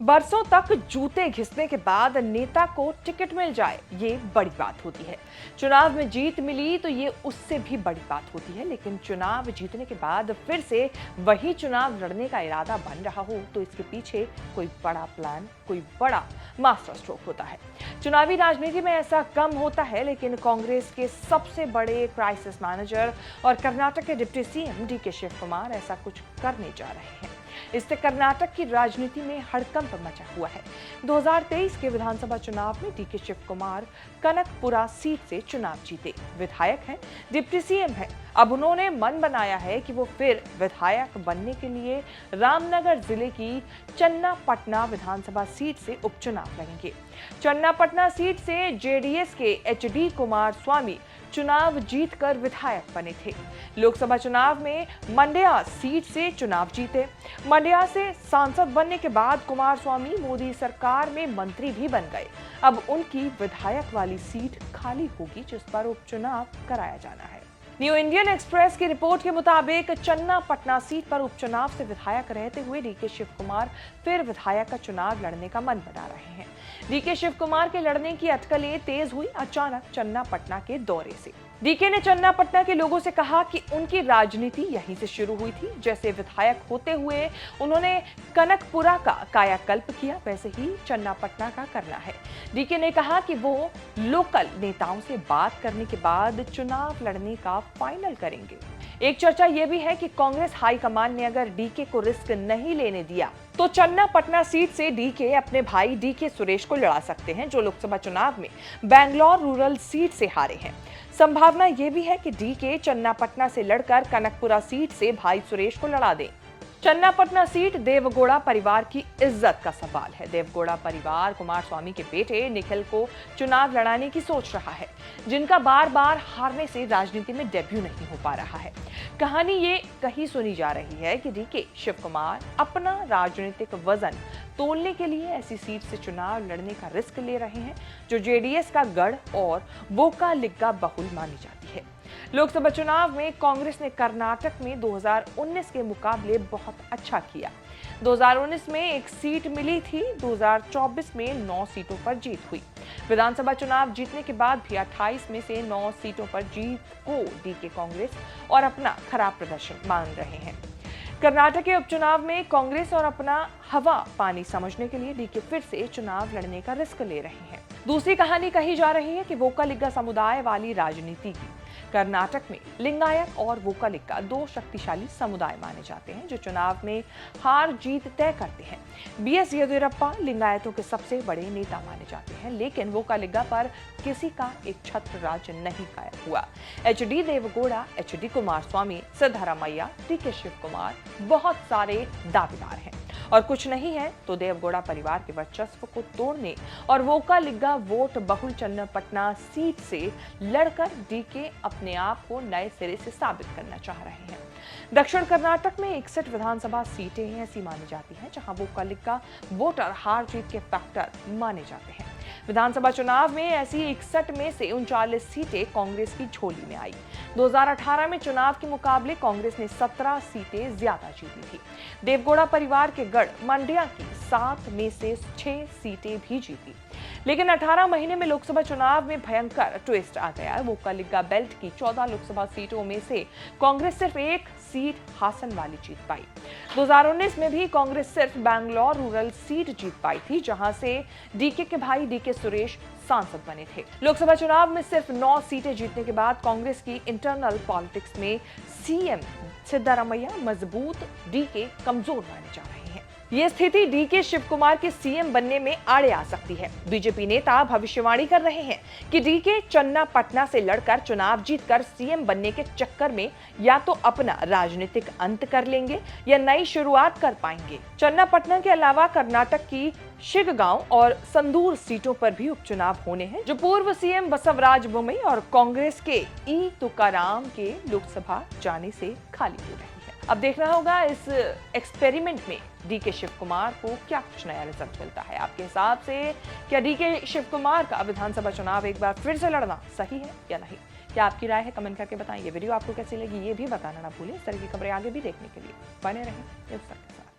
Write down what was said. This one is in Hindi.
बरसों तक जूते घिसने के बाद नेता को टिकट मिल जाए, ये बड़ी बात होती है। चुनाव में जीत मिली तो ये उससे भी बड़ी बात होती है, लेकिन चुनाव जीतने के बाद फिर से वही चुनाव लड़ने का इरादा बन रहा हो तो इसके पीछे कोई बड़ा प्लान, कोई बड़ा मास्टर स्ट्रोक होता है। चुनावी राजनीति में ऐसा कम होता है, लेकिन कांग्रेस के सबसे बड़े क्राइसिस मैनेजर और कर्नाटक के deputy CM DK Shiv Kumar ऐसा कुछ करने जा रहे हैं। इससे कर्नाटक की राजनीति में हड़कंप मचा हुआ है। 2023 के विधानसभा चुनाव में डीके शिव कुमार कनकपुरा सीट से चुनाव जीते। विधायक हैं, डिप्टी सीएम हैं। अब उन्होंने मन बनाया है कि वो फिर विधायक बनने के लिए रामनगर जिले की चन्नापटना विधानसभा सीट से उपचुनाव लड़ेंगे। चन्नापटना सीट से जेडीएस के एचडी कुमारस्वामी चुनाव जीतकर विधायक बने थे। लोकसभा चुनाव में मंड्या सीट से चुनाव जीते। मंड्या से सांसद बनने के बाद कुमारस्वामी मोदी सरकार में मंत्री भी बन गए। अब उनकी विधायक वाली सीट खाली होगी, जिस पर उपचुनाव कराया जाना है। न्यू इंडियन एक्सप्रेस की रिपोर्ट के मुताबिक चन्नापटना सीट पर उपचुनाव से विधायक रहते हुए डीके शिव कुमार फिर विधायक का चुनाव लड़ने का मन बना रहे हैं। डीके शिव कुमार के लड़ने की अटकलें तेज हुई अचानक चन्नापटना के दौरे से। डीके ने चन्नापटना के लोगों से कहा कि उनकी राजनीति यहीं से शुरू हुई थी। जैसे विधायक होते हुए उन्होंने कनकपुरा का कायाकल्प किया, वैसे ही चन्नापटना का करना है। डीके ने कहा कि वो लोकल नेताओं से बात करने के बाद चुनाव लड़ने का फाइनल करेंगे। एक चर्चा यह भी है कि कांग्रेस हाईकमान ने अगर डीके को रिस्क नहीं लेने दिया तो चन्नापटना सीट से डीके अपने भाई डीके सुरेश को लड़ा सकते हैं, जो लोकसभा चुनाव में बैंगलोर रूरल सीट से हारे हैं। संभावना यह भी है कि डीके चन्नापटना से लड़कर कनकपुरा सीट से भाई सुरेश को लड़ा दें। चन्नापटना सीट देवगौड़ा परिवार की इज्जत का सवाल है। देवगौड़ा परिवार कुमारस्वामी के बेटे निखिल को चुनाव लड़ाने की सोच रहा है, जिनका बार बार हारने से राजनीति में डेब्यू नहीं हो पा रहा है। कहानी ये कहीं सुनी जा रही है कि डीके शिव कुमार अपना राजनीतिक वजन तोलने के लिए ऐसी सीट से चुनाव लड़ने का रिस्क ले रहे हैं, जो जेडीएस का गढ़ और वोका लिग्गा बहुल मानी जाती है। लोकसभा चुनाव में कांग्रेस ने कर्नाटक में 2019 के मुकाबले बहुत अच्छा किया। 2019 में एक सीट मिली थी, 2024 में 9 सीटों पर जीत हुई। विधानसभा चुनाव जीतने के बाद भी 28 में से 9 सीटों पर जीत को डीके कांग्रेस और अपना खराब प्रदर्शन मान रहे हैं। कर्नाटक के उपचुनाव में कांग्रेस और अपना हवा पानी समझने के लिए डीके फिर से चुनाव लड़ने का रिस्क ले रहे हैं। दूसरी कहानी कही जा रही है कि वोकालिग्गा समुदाय वाली राजनीति की। कर्नाटक में लिंगायत और वोकालिग्गा दो शक्तिशाली समुदाय माने जाते हैं, जो चुनाव में हार जीत तय करते हैं। बीएस येदियुरप्पा लिंगायतों के सबसे बड़े नेता माने जाते हैं, लेकिन वोकालिग्गा पर किसी का एक छत्र राज नहीं कायम हुआ। HD Devegowda, HD Kumaraswamy, Siddaramaiah, DK Shiv Kumar बहुत सारे दावेदार हैं, और कुछ नहीं है तो देवगौड़ा परिवार के वर्चस्व को तोड़ने और वोकालिग्गा वोट बहुल चन्नापटना सीट से लड़कर डीके अपने आप को नए सिरे से साबित करना चाह रहे हैं। दक्षिण कर्नाटक में 61 विधानसभा सीटें ऐसी मानी जाती हैं जहां वोकालिग्गा वोटर हार जीत के फैक्टर माने जाते हैं। विधानसभा चुनाव में ऐसी 61 में से 39 सीटें कांग्रेस की झोली में आई। 2018 में चुनाव के मुकाबले कांग्रेस ने 17 सीटें ज्यादा जीती थी। देवगौड़ा परिवार के गढ़ मंड्या की 7 में से 6 सीटें भी जीती, लेकिन 18 महीने में लोकसभा चुनाव में भयंकर ट्विस्ट आ गया। वोकालिग्गा बेल्ट की 14 लोकसभा सीटों में से कांग्रेस सिर्फ एक सीट हासन वाली जीत पाई। 2019 में भी कांग्रेस सिर्फ बैंगलोर रूरल सीट जीत पाई थी, जहां से डीके के भाई डीके सुरेश सांसद बने थे। लोकसभा चुनाव में सिर्फ 9 सीटें जीतने के बाद कांग्रेस की इंटरनल पॉलिटिक्स में सीएम सिद्धरामैया मजबूत, डीके कमजोर माने जा रहे हैं। ये स्थिति डीके शिव कुमार के सीएम बनने में आड़े आ सकती है। बीजेपी नेता भविष्यवाणी कर रहे हैं कि डीके चन्नापटना से लड़कर चुनाव जीतकर सीएम बनने के चक्कर में या तो अपना राजनीतिक अंत कर लेंगे या नई शुरुआत कर पाएंगे। चन्नापटना के अलावा कर्नाटक की शिगगांव और संदूर सीटों पर भी उपचुनाव होने हैं, जो पूर्व सीएम बसवराज बोम्मई और कांग्रेस के ई तुकाराम के लोकसभा जाने से खाली हो रही है। अब देखना होगा इस एक्सपेरिमेंट में डीके शिव कुमार को क्या कुछ नया रिजल्ट मिलता है। आपके हिसाब से क्या डीके शिव कुमार का विधानसभा चुनाव एक बार फिर से लड़ना सही है या नहीं? क्या आपकी राय है? कमेंट करके बताएं। ये वीडियो आपको कैसी लगी ये भी बताना ना भूलें। इस तरह की खबरें आगे भी देखने के लिए बने रहें न्यूज़ तक के साथ।